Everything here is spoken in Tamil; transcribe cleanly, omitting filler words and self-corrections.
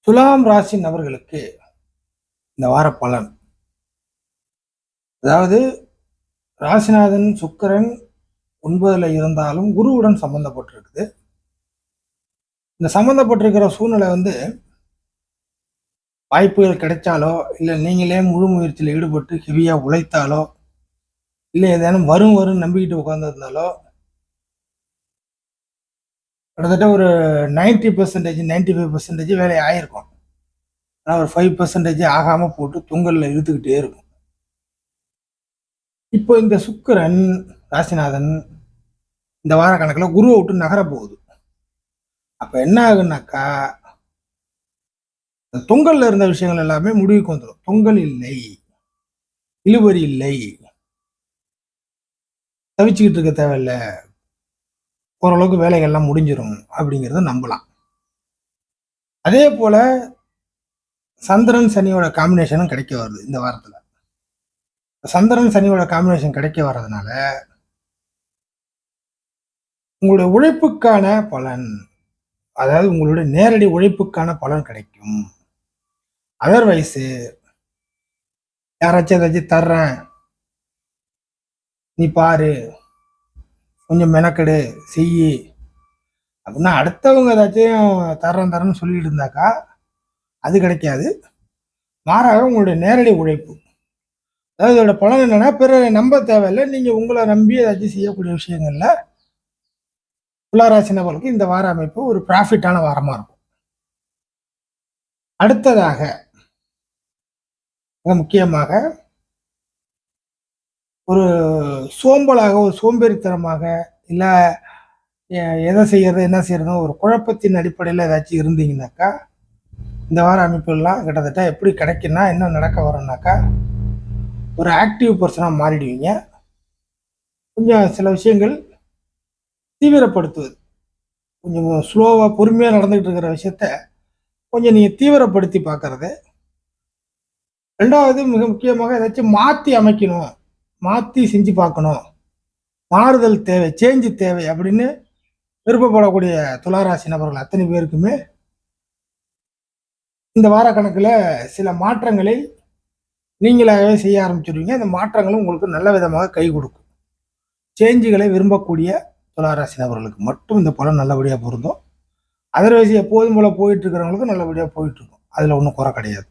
துலாம் ராசி நபர்களுக்கு இந்த வார பலன். அதாவது ராசிநாதன் சுக்கிரன் 9ல் இருந்தாலும் குருவுடன் சம்பந்தப்பட்டிருக்குது. இந்த சம்பந்தப்பட்டிருக்கிற சூழ்நிலை வாய்ப்புகள் கிடைச்சாலோ, இல்லை நீங்களே முழு முயற்சியில் ஈடுபட்டு ஹெவியாக உழைத்தாலோ, இல்லை ஏதேனும் வரும் நம்பிக்கிட்டு உட்காந்துருந்தாலோ, கிட்டத்தட்ட ஒரு 90% 95% வேலை ஆயிருக்கும். ஆனால் ஒரு 5% ஆகாமல் போட்டு தொங்கலில் இழுத்துக்கிட்டே இருக்கும். இப்போ இந்த சுக்கிரன் ராசிநாதன் இந்த வார கணக்கில் குருவை விட்டு நகர போகுது. அப்போ என்ன ஆகுனாக்கா, தொங்கல்ல இருந்த விஷயங்கள் எல்லாமே முடிவுக்கு வந்துடும். தொங்கல் இல்லை, இழுபறி இல்லை, தவிச்சுக்கிட்டு இருக்க தேவையில்லை, ஓரளவுக்கு வேலைகள்லாம் முடிஞ்சிடும் அப்படிங்கிறத நம்பலாம். அதே போல சந்திரன் சனியோட காம்பினேஷனும் கிடைக்க வருது இந்த வாரத்தில். சந்திரன் சனியோட காம்பினேஷன் கிடைக்க வர்றதுனால உங்களுடைய உழைப்புக்கான பலன், அதாவது உங்களுடைய நேரடி உழைப்புக்கான பலன் கிடைக்கும். அதர்வைஸ் யாராச்சும் ஏதாச்சும் தர்றேன், நீ பாரு, கொஞ்சம் மெனக்கெடு, செய்யி அப்படின்னா அடுத்தவங்க ஏதாச்சும் தரேன்னு சொல்லிட்டு இருந்தாக்கா அது கிடைக்காது. மாறாக உங்களுடைய நேரடி உழைப்பு, அதாவது இதோட பலன் என்னன்னா, பிறரை நம்ப தேவையில்லை, நீங்க உங்களை நம்பி ஏதாச்சும் செய்யக்கூடிய விஷயங்கள்ல துளாராசி நபர்களுக்கு இந்த வார அமைப்பு ஒரு ப்ராஃபிட்டான வாரமா இருக்கும். அடுத்ததாக மிக முக்கியமாக ஒரு சோம்பலாக, ஒரு சோம்பேறித்தனமாக, இல்லை எதை செய்யறது என்ன செய்யறதுன்னு ஒரு குழப்பத்தின் அடிப்படையில் ஏதாச்சும் இருந்தீங்கன்னாக்கா இந்த வார அமைப்புலாம் கிட்டத்தட்ட எப்படி கிடைக்குன்னா, என்ன நடக்க வரும்னாக்கா, ஒரு ஆக்டிவ் பர்சனாக மாறிடுவீங்க. கொஞ்சம் சில விஷயங்கள் தீவிரப்படுத்துவது, கொஞ்சம் ஸ்லோவாக பொறுமையாக நடந்துகிட்டு இருக்கிற விஷயத்த கொஞ்சம் நீங்கள் தீவிரப்படுத்தி பார்க்கறது. ரெண்டாவது மிக முக்கியமாக ஏதாச்சும் மாற்றி அமைக்கணும், மாற்றி செஞ்சு பார்க்கணும், மாறுதல் தேவை, சேஞ்சு தேவை அப்படின்னு விருப்பப்படக்கூடிய துளாராசி நபர்கள் அத்தனை பேருக்குமே இந்த வார கணக்கில் சில மாற்றங்களை நீங்களாகவே செய்ய ஆரம்பிச்சிடுவீங்க. அந்த மாற்றங்களும் உங்களுக்கு நல்ல விதமாக கை கொடுக்கும். சேஞ்சுகளை விரும்பக்கூடிய துளாராசி நபர்களுக்கு மட்டும் இந்த பலன் நல்லபடியாக பொருந்தும். அதர்வைஸ் எப்போதும் போல போயிட்டு இருக்கிறவங்களுக்கு நல்லபடியாக போயிட்டு இருக்கும். அதில் ஒன்றும் குறை கிடையாது.